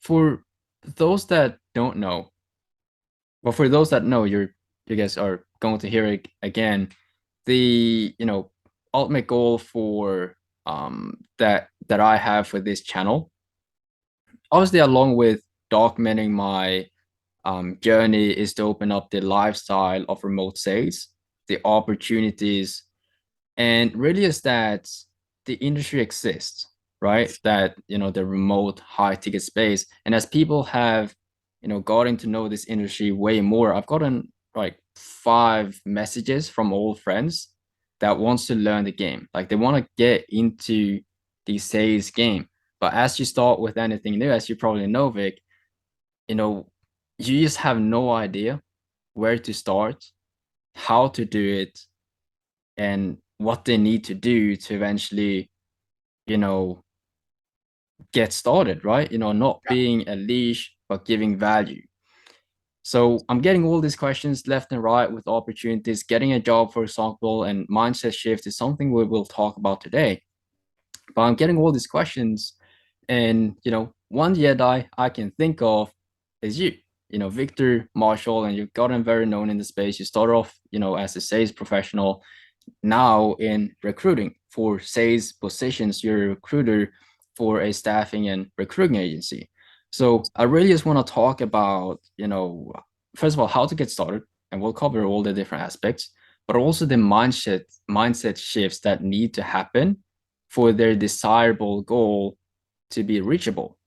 for those that don't know, well, for those that know, you guys are going to hear it again. The, ultimate goal for that I have for this channel, obviously along with documenting my journey, is to open up the lifestyle of remote sales, the opportunities, and really is that the industry exists, right? That, the remote high ticket space. And as people have, gotten to know this industry way more, I've gotten like 5 messages from old friends that wants to learn the game. Like they want to get into the sales game. But as you start with anything new, as you probably know, Vic, you know, you just have no idea where to start, how to do it, and what they need to do to eventually, you know, get started, right? Not Yeah. being a leash, but giving value. So I'm getting all these questions left and right with opportunities, getting a job, for example, and mindset shift is something we will talk about today. But I'm getting all these questions, and one Jedi I can think of is you. Victor Marshall, and you've gotten very known in the space. You started off, as a sales professional. Now in recruiting for sales positions, you're a recruiter for a staffing and recruiting agency. So I really just want to talk about, first of all, how to get started, and we'll cover all the different aspects, but also the mindset shifts that need to happen for their desirable goal to be reachable,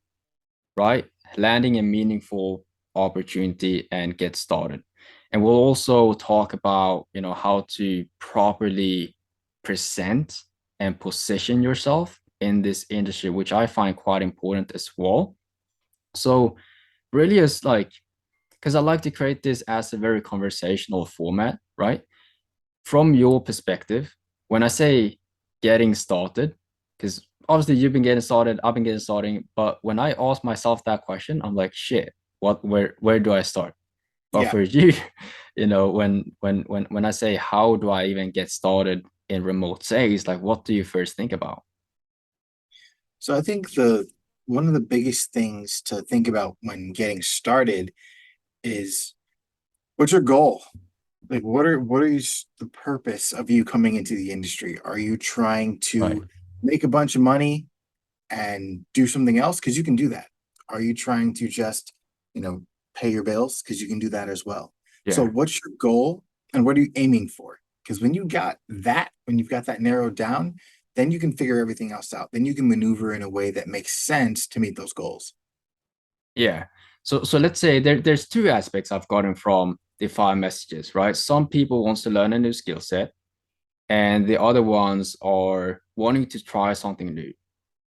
right? Landing a meaningful opportunity and get started. And we'll also talk about, how to properly present and position yourself in this industry, which I find quite important as well. So really it's like, because I like to create this as a very conversational format, right? From your perspective, when I say getting started, because obviously you've been getting started, I've been getting started, but when I ask myself that question, I'm like, shit, where do I start? But Yeah. for you, when I say how do I even get started in remote sales, like what do you first think about? So I think the one of the biggest things to think about when getting started is what's your goal? Like what is the purpose of you coming into the industry? Are you trying Right. to make a bunch of money and do something else? Because you can do that. Are you trying to just, you know, pay your bills? Because you can do that as well. So Yeah. what's your goal and what are you aiming for? Because when you've got that narrowed down, then you can figure everything else out. Then you can maneuver in a way that makes sense to meet those goals. Yeah. So let's say there's 2 aspects I've gotten from the 5 messages, right? Some people wants to learn a new skill set, and the other ones are wanting to try something new.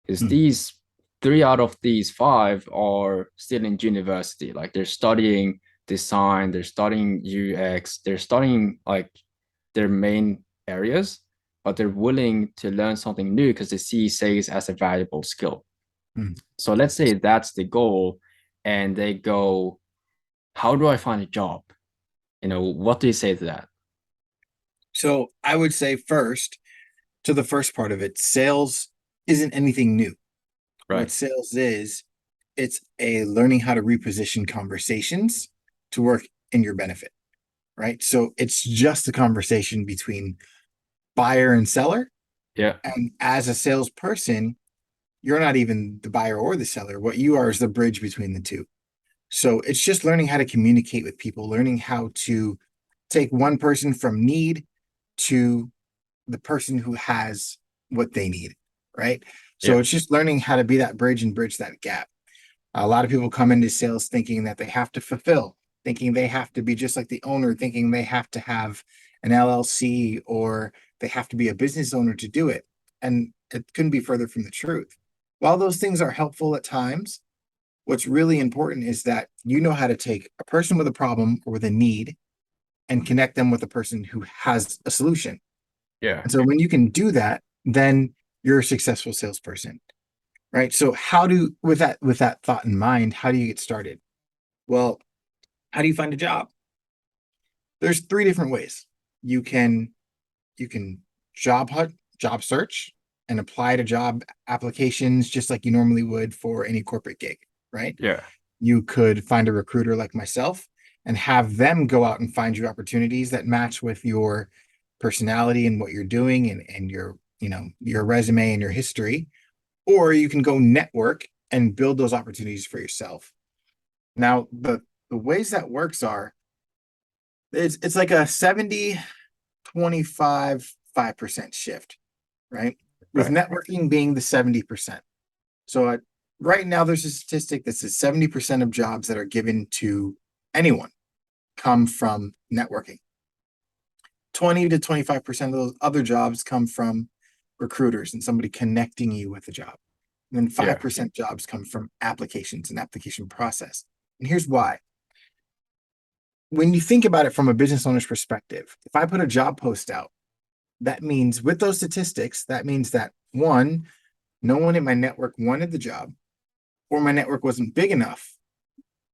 Because Hmm. these 3 out of these 5 are still in university. Like they're studying design, they're studying UX, they're studying like their main areas, but they're willing to learn something new because they see sales as a valuable skill. Hmm. So let's say that's the goal, and they go, how do I find a job? What do you say to that? So I would say first, to the first part of it, sales isn't anything new. What Right. sales is, it's a learning how to reposition conversations to work in your benefit, right? So it's just a conversation between buyer and seller. Yeah. And as a salesperson, you're not even the buyer or the seller. What you are is the bridge between the two. So it's just learning how to communicate with people, learning how to take one person from need to the person who has what they need, right? So Yeah. it's just learning how to be that bridge and bridge that gap. A lot of people come into sales thinking that they have to fulfill, thinking they have to be just like the owner, thinking they have to have an LLC or they have to be a business owner to do it. And it couldn't be further from the truth. While those things are helpful at times, what's really important is that you know how to take a person with a problem or with a need and connect them with a person who has a solution. Yeah. And so when you can do that, then you're a successful salesperson, right? So how do with that thought in mind, how do you get started? Well, how do you find a job? There's 3 different ways. You can you can job hunt, job search, and apply to job applications just like you normally would for any corporate gig, right? Yeah. You could find a recruiter like myself and have them go out and find you opportunities that match with your personality and what you're doing and your, your resume and your history. Or you can go network and build those opportunities for yourself. Now, the ways that works are it's like a 70, 25, 5% shift, right? With Right. networking being the 70%. So right now, there's a statistic that says 70% of jobs that are given to anyone come from networking. 20 to 25% of those other jobs come from recruiters and somebody connecting you with a job. And then Yeah. 5% jobs come from applications and application process. And here's why. When you think about it from a business owner's perspective, if I put a job post out, that means with those statistics, that means that one, no one in my network wanted the job, or my network wasn't big enough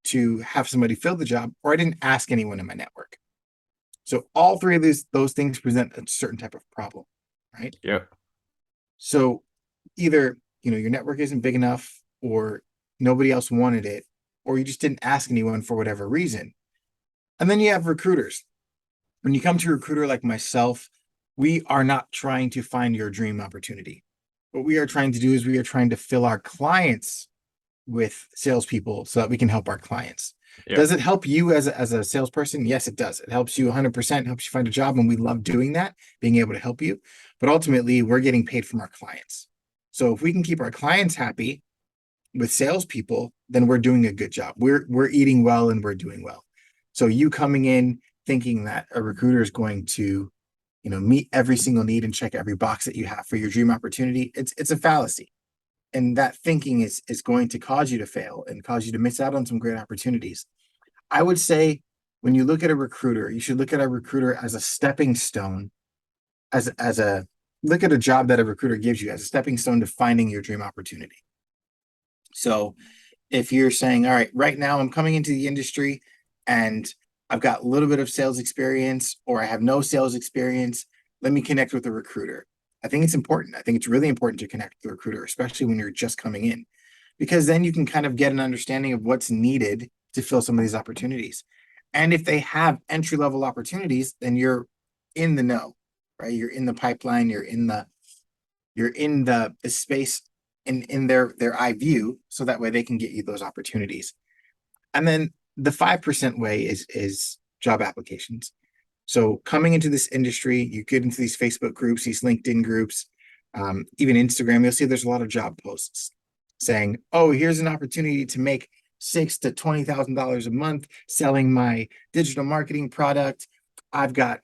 to have somebody fill the job, or I didn't ask anyone in my network. So all three of those things present a certain type of problem, right? Yeah. So either your network isn't big enough, or nobody else wanted it, or you just didn't ask anyone for whatever reason. And then you have recruiters. When you come to a recruiter like myself, we are not trying to find your dream opportunity. What we are trying to do is we are trying to fill our clients with salespeople so that we can help our clients. Yeah. Does it help you as a salesperson? Yes, it does. It helps you 100%, helps you find a job, and we love doing that, being able to help you. But ultimately, we're getting paid from our clients. So if we can keep our clients happy with salespeople, then we're doing a good job. We're eating well and we're doing well. So you coming in thinking that a recruiter is going to, meet every single need and check every box that you have for your dream opportunity, it's a fallacy. And that thinking is going to cause you to fail and cause you to miss out on some great opportunities. I would say when you look at a recruiter, you should look at a recruiter as a stepping stone, as a look at a job that a recruiter gives you as a stepping stone to finding your dream opportunity. So if you're saying, all right, right now I'm coming into the industry and I've got a little bit of sales experience or I have no sales experience, let me connect with a recruiter. I think it's important. I think it's really important to connect with a recruiter, especially when you're just coming in, because then you can kind of get an understanding of what's needed to fill some of these opportunities. And if they have entry level opportunities, then you're in the know, right? You're in the pipeline, you're in the space in their eye view, so that way they can get you those opportunities. And then the 5% way is job applications. So coming into this industry, you get into these Facebook groups, these LinkedIn groups, even Instagram, you'll see there's a lot of job posts saying, oh, here's an opportunity to make $6,000 to $20,000 a month selling my digital marketing product. I've got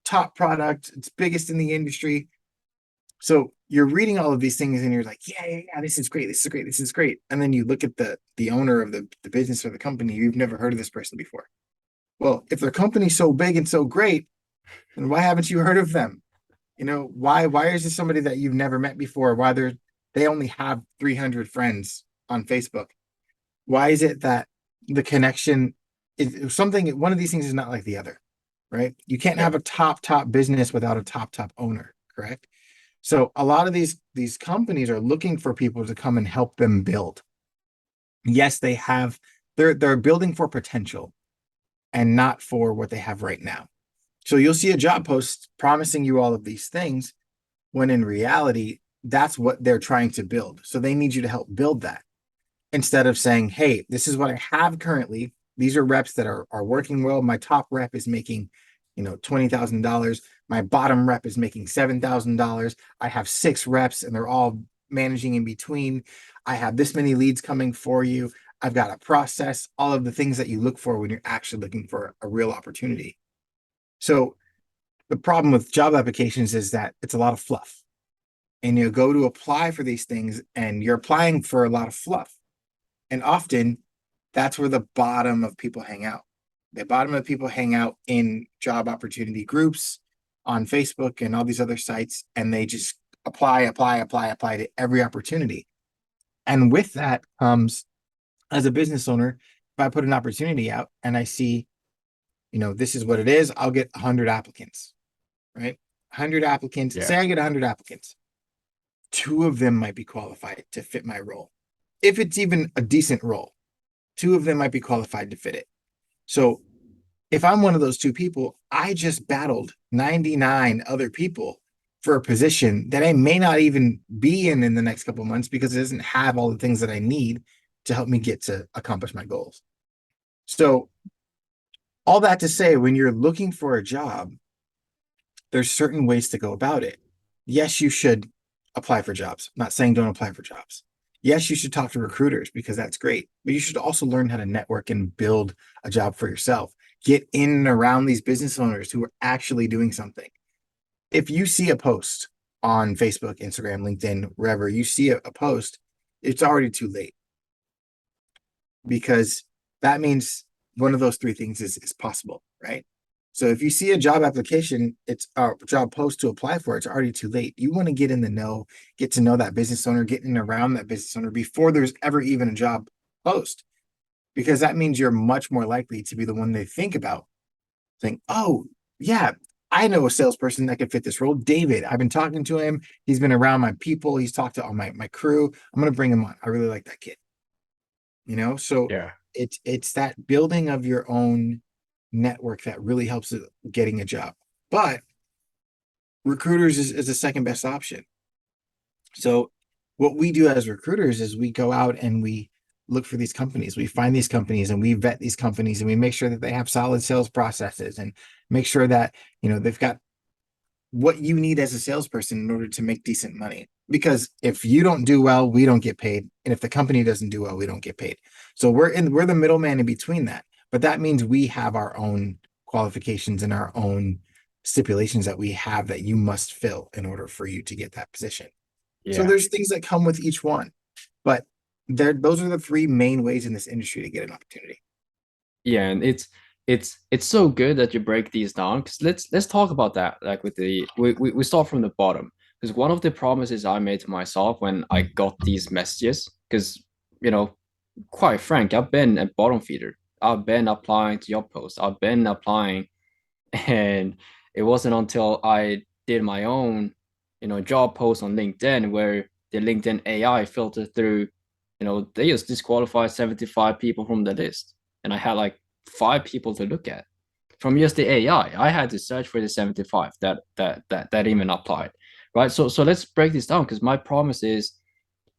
top product, it's biggest in the industry. So you're reading all of these things and you're like, yeah, this is great, this is great, this is great. And then you look at the owner of the business or the company, you've never heard of this person before. Well, if their company's so big and so great, then why haven't you heard of them? Why is this somebody that you've never met before? Why they only have 300 friends on Facebook? Why is it that the connection is something, one of these things is not like the other, right? You can't Yeah. have a top business without a top owner, correct? So a lot of these companies are looking for people to come and help them build. Yes, they're building for potential and not for what they have right now. So you'll see a job post promising you all of these things when in reality, that's what they're trying to build. So they need you to help build that instead of saying, hey, this is what I have currently. These are reps that are working well. My top rep is making, $20,000. My bottom rep is making $7,000. I have 6 reps and they're all managing in between. I have this many leads coming for you. I've got a process, all of the things that you look for when you're actually looking for a real opportunity. So the problem with job applications is that it's a lot of fluff. And you go to apply for these things and you're applying for a lot of fluff. And often that's where the bottom of people hang out. The bottom of people hang out in job opportunity groups on Facebook and all these other sites, and they just apply to every opportunity. And with that comes, as a business owner, if I put an opportunity out and I see, this is what it is, I'll get 100 applicants, right? 100 applicants. Say Yeah. I get 100 applicants. 2 of them might be qualified to fit my role, if it's even a decent role. Two of them might be qualified to fit it. So if I'm one of those two people, I just battled 99 other people for a position that I may not even be in the next couple of months because it doesn't have all the things that I need to help me get to accomplish my goals. So all that to say, when you're looking for a job, there's certain ways to go about it. Yes, you should apply for jobs. I'm not saying don't apply for jobs. Yes, you should talk to recruiters because that's great, but you should also learn how to network and build a job for yourself. Get in and around these business owners who are actually doing something. If you see a post on Facebook, Instagram, LinkedIn, wherever you see a post, it's already too late because that means one of those three things is possible, right? So if you see a job application, it's a job post to apply for, it's already too late. You want to get in the know, get to know that business owner, get in around that business owner before there's ever even a job post, because that means you're much more likely to be the one they think about. Think, oh, yeah, I know a salesperson that could fit this role. David, I've been talking to him. He's been around my people. He's talked to all my crew. I'm going to bring him on. I really like that kid. So Yeah. it's that building of your own network that really helps getting a job. But recruiters is the second best option. So what we do as recruiters is we go out and we look for these companies. We find these companies and we vet these companies and we make sure that they have solid sales processes and make sure that they've got what you need as a salesperson in order to make decent money. Because if you don't do well, we don't get paid. And if the company doesn't do well, we don't get paid. So we're the middleman in between that. But that means we have our own qualifications and our own stipulations that we have that you must fill in order for you to get that position. So Yeah. there's things that come with each one. But those are the three main ways in this industry to get an opportunity. Yeah, and it's so good that you break these down because let's talk about that. Like with we start from the bottom because one of the promises I made to myself when I got these messages, because you know, quite frank, I've been a bottom feeder. I've been applying to job posts. I've been applying, and it wasn't until I did my own, job post on LinkedIn where the LinkedIn AI filtered through, they just disqualified 75 people from the list, and I had like 5 people to look at from just the AI. I had to search for the 75 that even applied, right? So let's break this down because my promise is,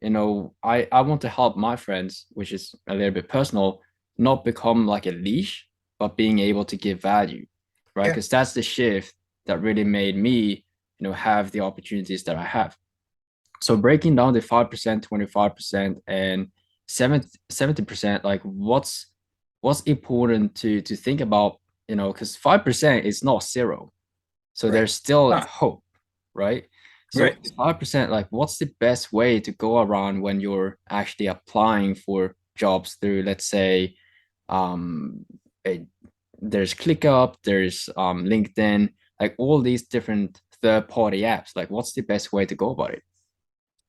I want to help my friends, which is a little bit personal, not become like a leash, but being able to give value, right? Yeah. Because that's the shift that really made me, have the opportunities that I have. So breaking down the 5%, 25%, and 70%, like what's important to think about, because 5% is not zero. So Right. there's still Not hope, right? right. So 5%, like what's the best way to go around when you're actually applying for jobs through, let's say, um, a, there's ClickUp, there's LinkedIn, like all these different third-party apps. Like what's the best way to go about it?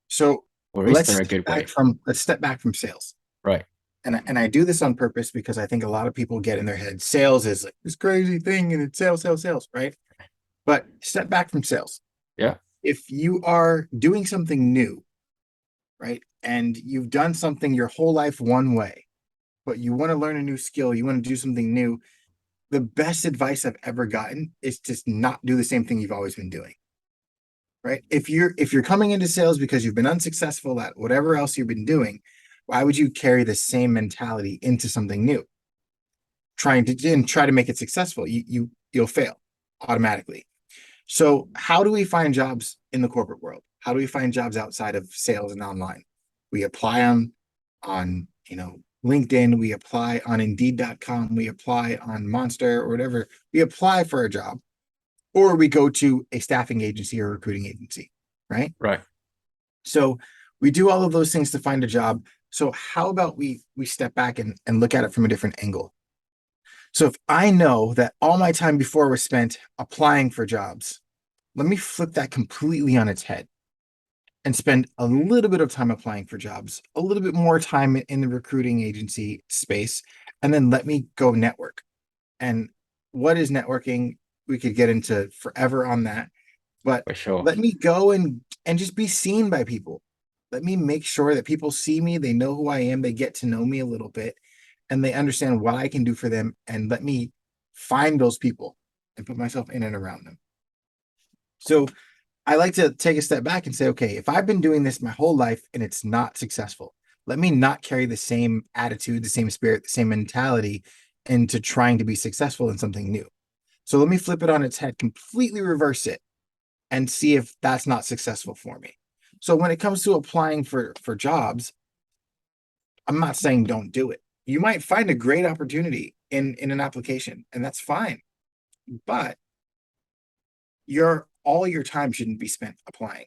So Or is there a good way? let's step back from sales. Right. And I do this on purpose because I think a lot of people get in their head sales is like this crazy thing and it's sales, sales, sales, right? But step back from sales. Yeah. If you are doing something new, right, and you've done something your whole life one way, but you want to learn a new skill, you want to do something new, the best advice I've ever gotten is to not do the same thing you've always been doing. Right? If you're coming into sales because you've been unsuccessful at whatever else you've been doing, why would you carry the same mentality into something new? Try to make it successful. You'll fail automatically. So how do we find jobs in the corporate world? How do we find jobs outside of sales and online? We apply on LinkedIn, we apply on indeed.com, we apply on Monster or whatever. We apply for a job or we go to a staffing agency or recruiting agency, right? Right. So we do all of those things to find a job. So how about we step back and look at it from a different angle? So if I know that all my time before was spent applying for jobs, let me flip that completely on its head and spend a little bit of time applying for jobs, a little bit more time in the recruiting agency space, and then let me go network. And what is networking? We could get into forever on that, but For sure. let me go and just be seen by people. Let me make sure that people see me, they know who I am, they get to know me a little bit, and they understand what I can do for them, and let me find those people and put myself in and around them. So I like to take a step back and say, okay, if I've been doing this my whole life and it's not successful, let me not carry the same attitude, the same spirit, the same mentality into trying to be successful in something new. So let me flip it on its head, completely reverse it, and see if that's not successful for me. So when it comes to applying for jobs, I'm not saying don't do it. You might find a great opportunity in an application, and that's fine. But all your time shouldn't be spent applying.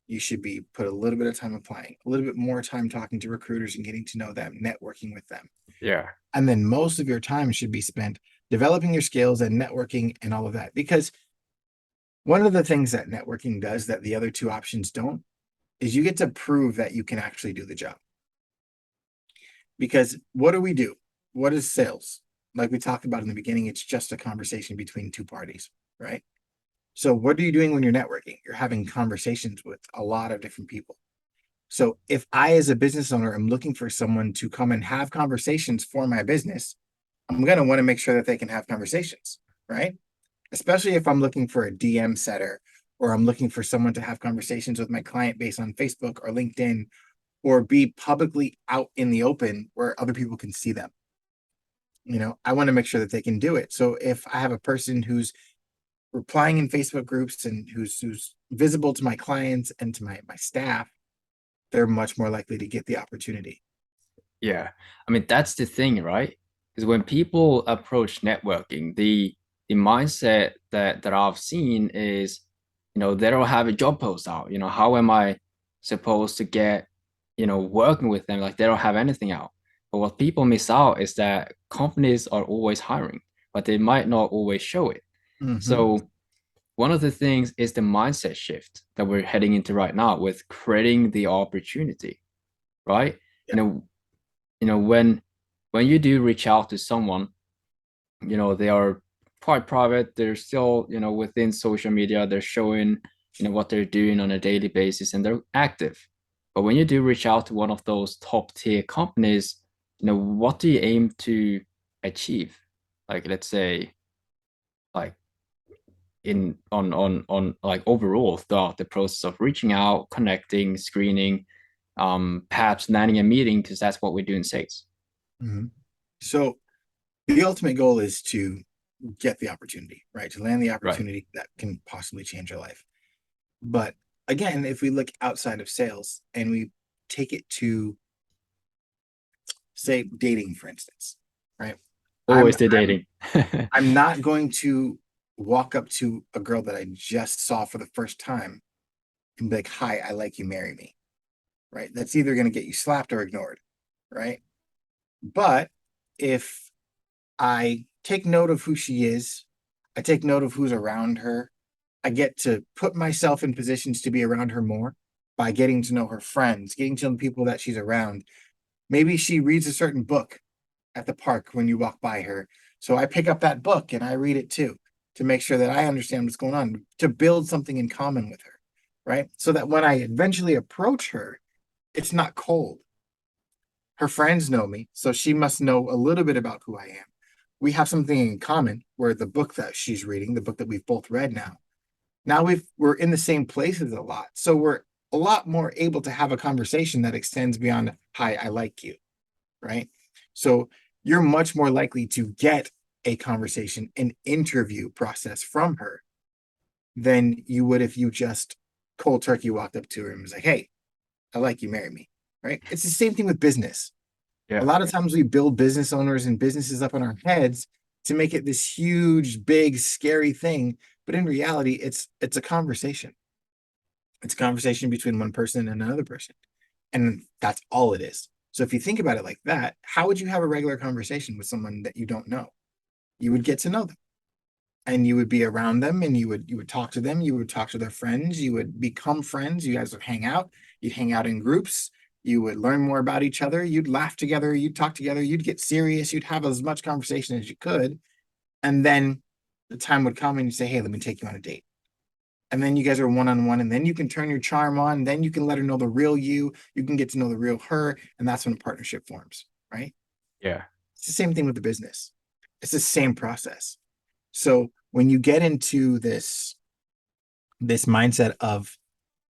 You should be put a little bit of time applying, a little bit more time talking to recruiters and getting to know them, networking with them. Yeah. And then most of your time should be spent developing your skills and networking and all of that. Because one of the things that networking does that the other two options don't is you get to prove that you can actually do the job. Because what do we do? What is sales? Like we talked about in the beginning, it's just a conversation between two parties, right? So what are you doing when you're networking? You're having conversations with a lot of different people. So if I, as a business owner, am looking for someone to come and have conversations for my business, I'm going to want to make sure that they can have conversations, right? Especially if I'm looking for a DM setter, or I'm looking for someone to have conversations with my client base on Facebook or LinkedIn, or be publicly out in the open where other people can see them. I want to make sure that they can do it. So if I have a person who's replying in Facebook groups and who's visible to my clients and to my staff, they're much more likely to get the opportunity. Yeah. I mean, that's the thing, right? Because when people approach networking, the mindset that I've seen is, they don't have a job post out. How am I supposed to get, working with them? Like they don't have anything out. But what people miss out is that companies are always hiring, but they might not always show it. Mm-hmm. So one of the things is the mindset shift that we're heading into right now with creating the opportunity, right? Yeah. You know, when you do reach out to someone, they are quite private. They're still, within social media. They're showing, what they're doing on a daily basis, and they're active. But when you do reach out to one of those top tier companies, what do you aim to achieve? Like, let's say, like in on like overall throughout the process of reaching out, connecting, screening, perhaps landing a meeting, because that's what we do in sales. Mm-hmm. So the ultimate goal is to get the opportunity, right? To land the Right. opportunity that can possibly change your life. But again, if we look outside of sales and we take it to, say, dating, for instance, right? Always I'm the I'm dating. I'm not going to walk up to a girl that I just saw for the first time and be like, "Hi, I like you, marry me." Right? That's either going to get you slapped or ignored, right? But if I take note of who she is, I take note of who's around her, I get to put myself in positions to be around her more by getting to know her friends, getting to know the people that she's around. Maybe she reads a certain book at the park when you walk by her. So I pick up that book and I read it too, to make sure that I understand what's going on, to build something in common with her, right? So that when I eventually approach her, it's not cold. Her friends know me, so she must know a little bit about who I am. We have something in common where the book that she's reading, the book that we've both read now we're in the same places a lot. So we're a lot more able to have a conversation that extends beyond, "Hi, I like you," right? So you're much more likely to get a conversation, an interview process from her than you would if you just cold turkey walked up to her and was like, "Hey, I like you, marry me." Right? It's the same thing with business. A Yeah. lot of times we build business owners and businesses up in our heads to make it this huge, big, scary thing. But in reality, it's a conversation. It's a conversation between one person and another person. And that's all it is. So if you think about it like that, how would you have a regular conversation with someone that you don't know? You would get to know them, and you would be around them, and you would talk to them, you would talk to their friends, you would become friends, you guys would hang out, you'd hang out in groups, you would learn more about each other, you'd laugh together, you'd talk together, you'd get serious, you'd have as much conversation as you could. And then the time would come and you say, "Hey, let me take you on a date." And then you guys are one on one, and then you can turn your charm on, then you can let her know the real you can get to know the real her, and that's when a partnership forms, right? Yeah. It's the same thing with the business. It's the same process. So when you get into this mindset of,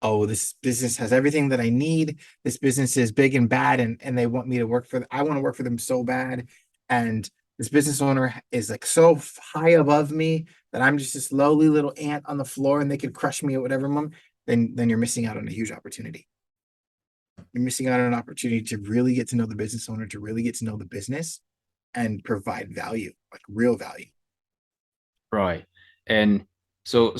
oh, this business has everything that I need. This business is big and bad, and they want me to work for them. I want to work for them so bad. And this business owner is like so high above me that I'm just this lowly little ant on the floor and they could crush me at whatever moment, then you're missing out on a huge opportunity. You're missing out on an opportunity to really get to know the business owner, to really get to know the business and provide value, like real value. Right. And so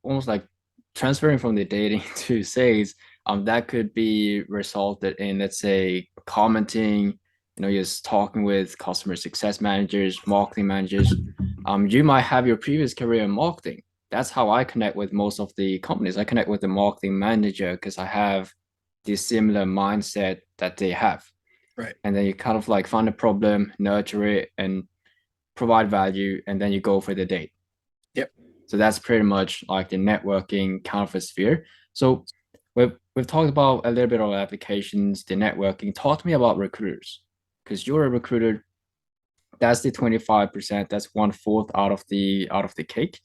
almost like transferring from the dating to sales, that could be resulted in, let's say, commenting, just talking with customer success managers, marketing managers. You might have your previous career in marketing. That's how I connect with most of the companies. I connect with the marketing manager because I have this similar mindset that they have. Right. And then you kind of like find a problem, nurture it, and provide value, and then you go for the date. Yep. So that's pretty much like the networking kind of a sphere. So we've talked about a little bit of applications, the networking. Talk to me about recruiters, because you're a recruiter. That's the 25%. That's one fourth out of the cake.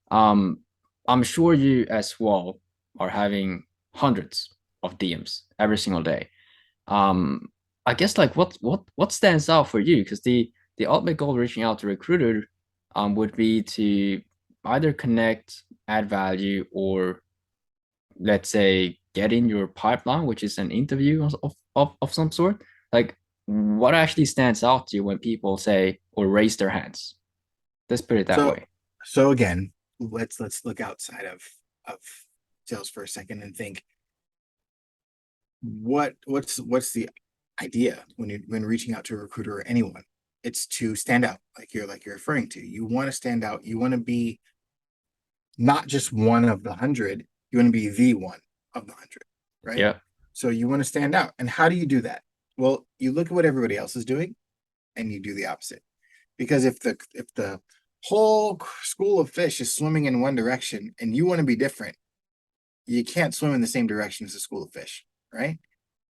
Um, I'm sure you as well are having hundreds of DMs every single day. Um, I guess like what stands out for you? Because the ultimate goal of reaching out to a recruiter would be to either connect, add value, or let's say get in your pipeline, which is an interview of some sort. Like what actually stands out to you when people say or raise their hands? Let's put it that So way. so again, let's look outside of sales for a second and think what's the idea when reaching out to a recruiter or anyone? It's to stand out, like you're referring to. You want to stand out. You want to be not just one of the 100. You want to be the one of the 100, right? Yeah. So you want to stand out. And how do you do that? Well, you look at what everybody else is doing and you do the opposite. Because if the whole school of fish is swimming in one direction and you want to be different, you can't swim in the same direction as a school of fish, right?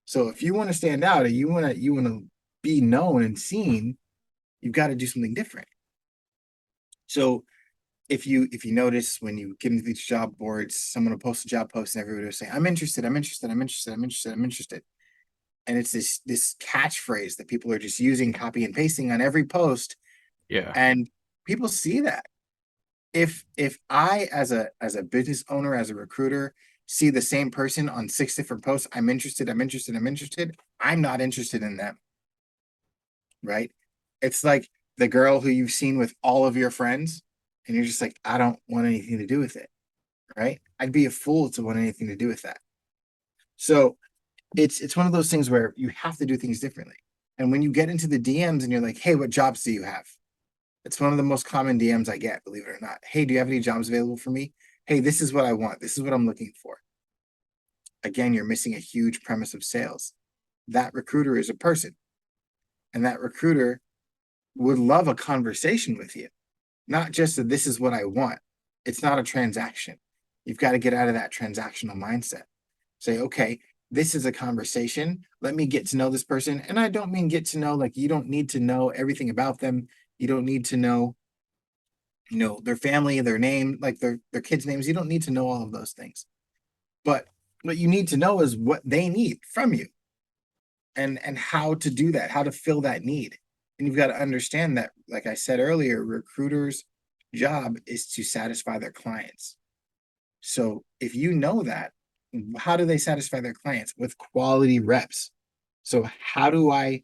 So if you want to stand out and you want to be known and seen, you've got to do something different. So if you notice when you get into these job boards, someone will post a job post and everybody will say, I'm interested, I'm interested, I'm interested, I'm interested, I'm interested. And it's this catchphrase that people are just using, copy and pasting on every post. Yeah. And people see that. If I as a business owner, as a recruiter, see the same person on 6 different posts, I'm interested, I'm interested, I'm interested, I'm not interested in them, right? It's like the girl who you've seen with all of your friends, and you're just like, I don't want anything to do with it, right? I'd be a fool to want anything to do with that. So it's one of those things where you have to do things differently. And when you get into the DMs and you're like, hey, what jobs do you have? It's one of the most common DMs I get, believe it or not. Hey, do you have any jobs available for me? Hey, this is what I want. This is what I'm looking for. Again, you're missing a huge premise of sales. That recruiter is a person, and that recruiter would love a conversation with you, not just that this is what I want. It's not a transaction. You've got to get out of that transactional mindset. Say, okay, this is a conversation. Let me get to know this person. And I don't mean get to know, like, you don't need to know everything about them. You don't need to know, their family, their name, like their kids' names. You don't need to know all of those things. But what you need to know is what they need from you, and how to do that, how to fill that need. And you've got to understand that, like I said earlier, recruiters' job is to satisfy their clients. So if you know that, how do they satisfy their clients? With quality reps. So how do I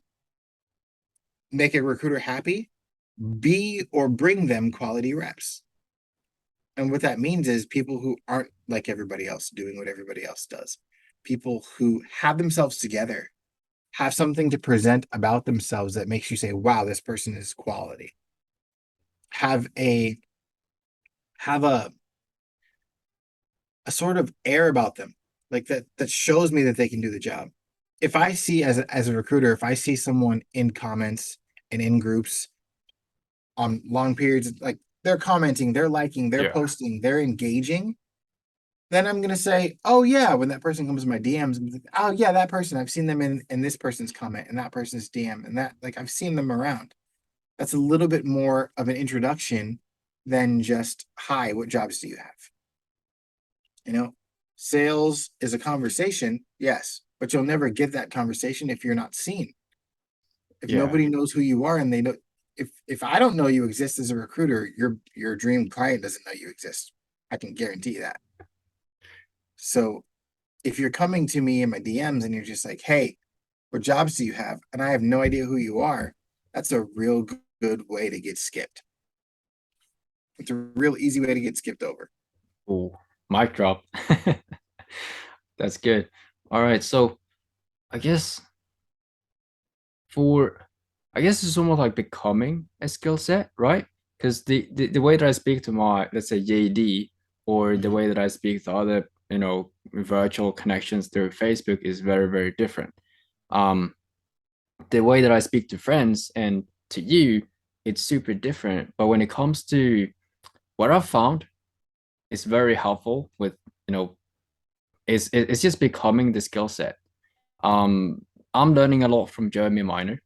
make a recruiter happy? Be or bring them quality reps. And what that means is people who aren't like everybody else doing what everybody else does. People who have themselves together, have something to present about themselves that makes you say, wow, this person is quality. Have a sort of air about them, like that shows me that they can do the job. If I see as a recruiter, if I see someone in comments and in groups on long periods, like they're commenting, they're liking, they're Yeah. posting, they're engaging, then I'm gonna say, oh yeah, when that person comes in my DMs, I'm like, oh yeah, that person, I've seen them in this person's comment and that person's DM and that like I've seen them around. That's a little bit more of an introduction than just, hi, what jobs do you have? You know, sales is a conversation, yes, but you'll never get that conversation if you're not seen. If Yeah. nobody knows who you are and they know, if I don't know you exist as a recruiter, your dream client doesn't know you exist. I can guarantee that. So if you're coming to me in my DMs and you're just like, hey, what jobs do you have? And I have no idea who you are, that's a real good way to get skipped. It's a real easy way to get skipped over. Oh, mic drop. That's good. All right. So I guess for I guess it's almost like becoming a skill set, right? Because the way that I speak to my, let's say, JD, or the Mhm. way that I speak to other, virtual connections through Facebook is very, very different. Um, the way that I speak to friends and to you, it's super different. But when it comes to what I've found, it's very helpful with, you know, it's just becoming the skill set. Um, I'm learning a lot from Jeremy Minor,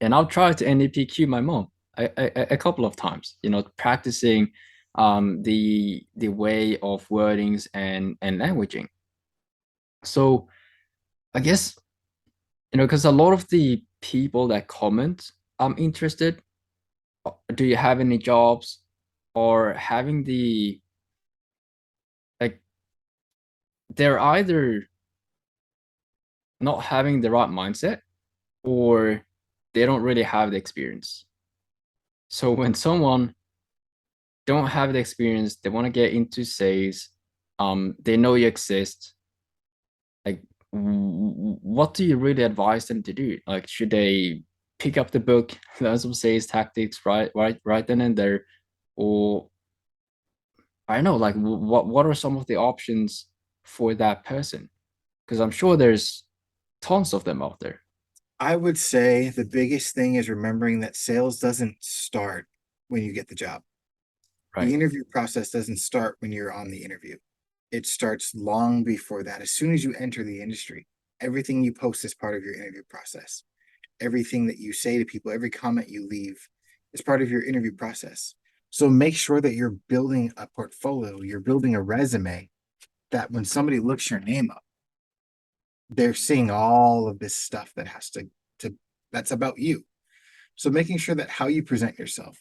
and I've tried to NAPQ my mom a couple of times, practicing the way of wordings and languaging. So I guess, because a lot of the people that comment, I'm interested, do you have any jobs, or having the, like, they're either not having the right mindset, or they don't really have the experience. So when someone don't have the experience, they want to get into sales, they know you exist, like, what do you really advise them to do? Like, should they pick up the book, learn some sales tactics right then and there, or I don't know, like, what are some of the options for that person? Because I'm sure there's tons of them out there, I would say the biggest thing is remembering that sales doesn't start when you get the job. The right? interview process doesn't start when you're on the interview. It starts long before that. As soon as you enter the industry, everything you post is part of your interview process. Everything that you say to people, every comment you leave is part of your interview process. So make sure that you're building a portfolio, you're building a resume that when somebody looks your name up, they're seeing all of this stuff that to that's about you. So making sure that how you present yourself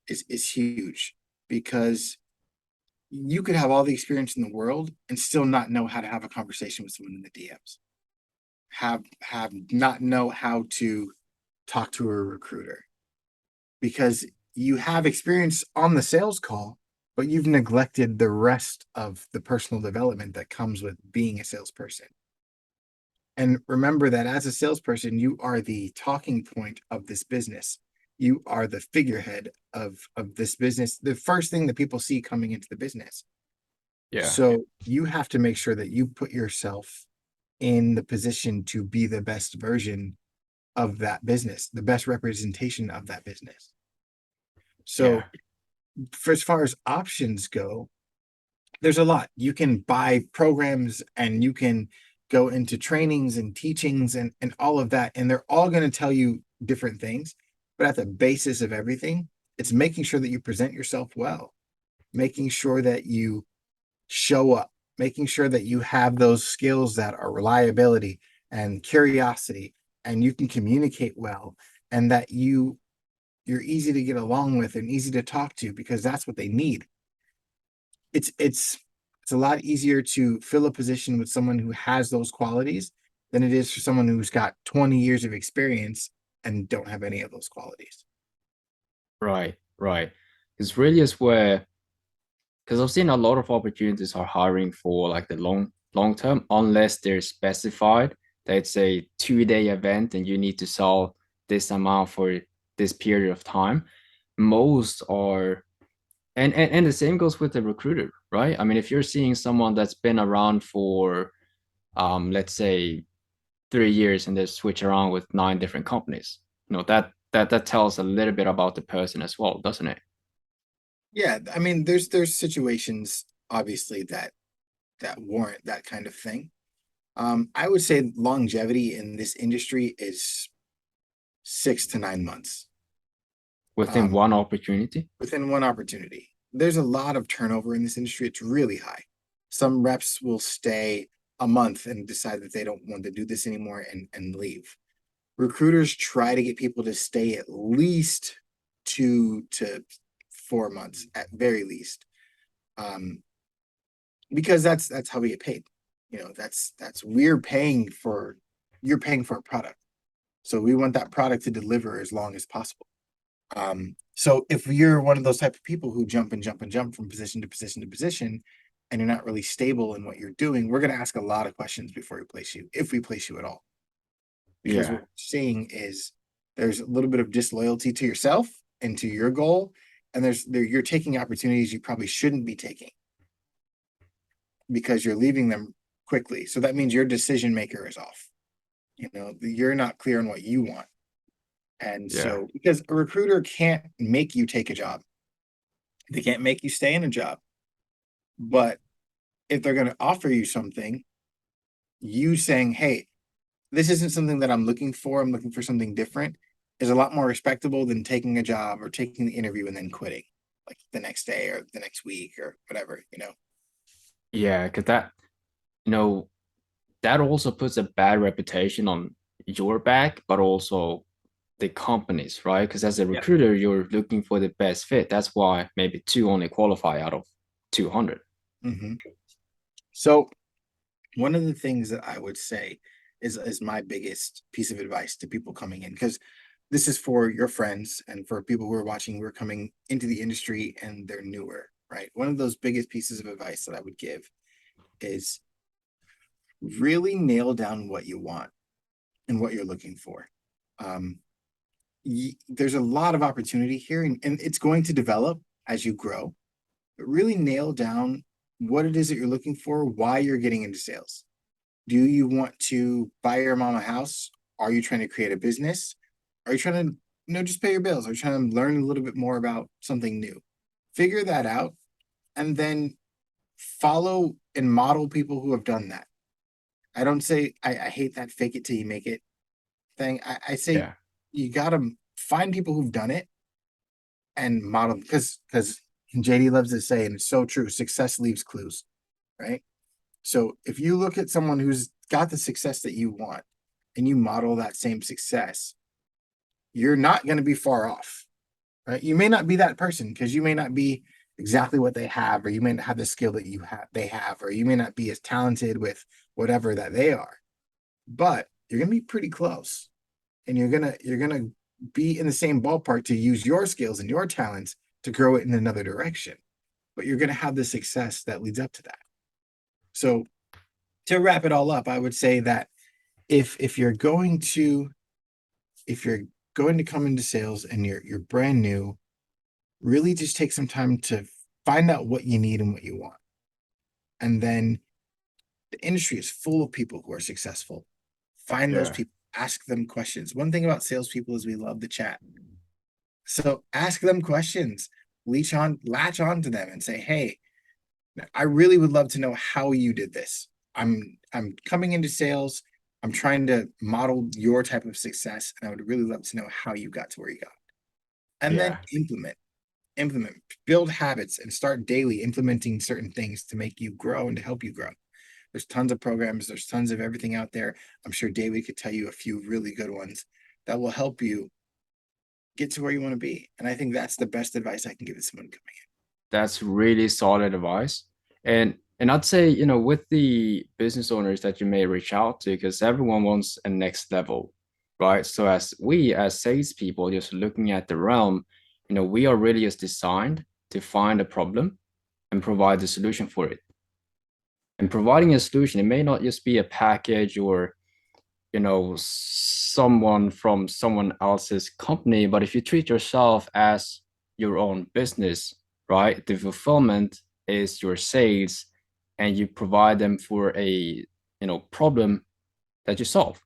is huge because you could have all the experience in the world and still not know how to have a conversation with someone in the DMs. Have not know how to talk to a recruiter because you have experience on the sales call, but you've neglected the rest of the personal development that comes with being a salesperson. And remember that as a salesperson, you are the talking point of this business. You are the figurehead of this business, the first thing that people see coming into the business. Yeah, So you have to make sure that you put yourself in the position to be the best version of that business, the best representation of that business. yeah, So for as far as options go, there's a lot. You can buy programs and you can go into trainings and teachings and all of that. And they're all going to tell you different things. But at the basis of everything, it's making sure that you present yourself well, making sure that you show up, making sure that you have those skills that are reliability and curiosity, and you can communicate well, and that you're easy to get along with and easy to talk to because that's what they need. It's a lot easier to fill a position with someone who has those qualities than it is for someone who's got 20 years of experience and don't have any of those qualities. right, right. It's really is where, because I've seen a lot of opportunities are hiring for like the long term, unless they're specified that it's a 2-day event and you need to sell this amount for this period of time. Most are, and the same goes with the recruiter, right? I mean, if you're seeing someone that's been around for, let's say, 3 years, and they switch around with 9 different companies, that tells a little bit about the person as well, doesn't it? Yeah, I mean, there's situations obviously that that warrant that kind of thing. I would say longevity in this industry is 6 to 9 months. Within Um, one opportunity? within one opportunity. There's a lot of turnover in this industry. It's really high. Some reps will stay a month and decide that they don't want to do this anymore and leave. Recruiters try to get people to stay at least 2 to 4 months at very least. Because that's how we get paid. That's you're paying for a product. So we want that product to deliver as long as possible. So if you're one of those type of people who jump and jump and jump from position to position to position, and you're not really stable in what you're doing, we're going to ask a lot of questions before we place you, if we place you at all. Because what Yeah, we're seeing is there's a little bit of disloyalty to yourself and to your goal, and you're taking opportunities you probably shouldn't be taking because you're leaving them quickly. So that means your decision maker is off. You're not clear on what you want. And yeah, so, because a recruiter can't make you take a job, they can't make you stay in a job. But if they're going to offer you something, you saying, hey, this isn't something that I'm looking for something different, is a lot more respectable than taking a job or taking the interview and then quitting like the next day or the next week or whatever. yeah. Because that, you know, that also puts a bad reputation on your back, but also the companies, right? Because as a Yeah. recruiter, you're looking for the best fit. That's why maybe two only qualify out of 200. Mm-hmm. So one of the things that I would say is my biggest piece of advice to people coming in, because this is for your friends and for people who are watching who are coming into the industry and they're newer, right? One of those biggest pieces of advice that I would give is really nail down what you want and what you're looking for. Um, there's a lot of opportunity here, and it's going to develop as you grow, but really nail down what it is that you're looking for, why you're getting into sales. Do you want to buy your mom a house? Are you trying to create a business? Are you trying to, just pay your bills? Are you trying to learn a little bit more about something new? Figure that out and then follow and model people who have done that. I don't say, I hate that fake it till you make it thing. I say Yeah, you got to find people who've done it and model because JD loves to say, and it's so true, success leaves clues, right? So if you look at someone who's got the success that you want and you model that same success, you're not going to be far off, right? You may not be that person because you may not be exactly what they have, or you may not have the skill that they have, or you may not be as talented with whatever that they are, but you're going to be pretty close, and you're gonna be in the same ballpark to use your skills and your talents to grow it in another direction. But you're going to have the success that leads up to that. So to wrap it all up, I would say that if you're going to come into sales and you're brand new, really just take some time to find out what you need and what you want. And then the industry is full of people who are successful. Find those yeah, people, ask them questions. One thing about salespeople is we love the chat. So ask them questions, latch on to them and say, hey, I really would love to know how you did this. I'm coming into sales. I'm trying to model your type of success, and I would really love to know how you got to where you got. And then yeah. implement, build habits, and start daily implementing certain things to make you grow and to help you grow. There's tons of programs, there's tons of everything out there. I'm sure David could tell you a few really good ones that will help you get to where you want to be. And I think that's the best advice I can give to someone coming That's really solid advice. And I'd say, with the business owners that you may reach out to, because everyone wants a next level, right? So as we as salespeople just looking at the realm, we are really just designed to find a problem and provide the solution for it. And providing a solution, it may not just be a package or someone from someone else's company, but if you treat yourself as your own business, right, the fulfillment is your sales, and you provide them for a problem that you solve,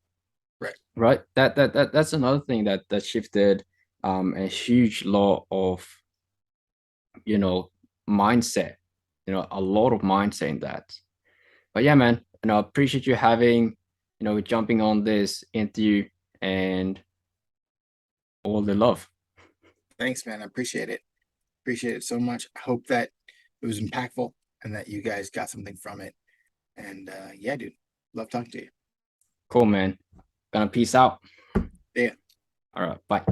in. Right. right? That's another thing that shifted a huge lot of you know mindset, a lot of mindset in that. But yeah, man, appreciate you having, jumping on this interview and all the love. Thanks, man. I appreciate it. Appreciate it so much. I hope that it was impactful and that you guys got something from it. And yeah, dude, love talking to you. Cool, man. Gonna peace out. Yeah. All right, bye.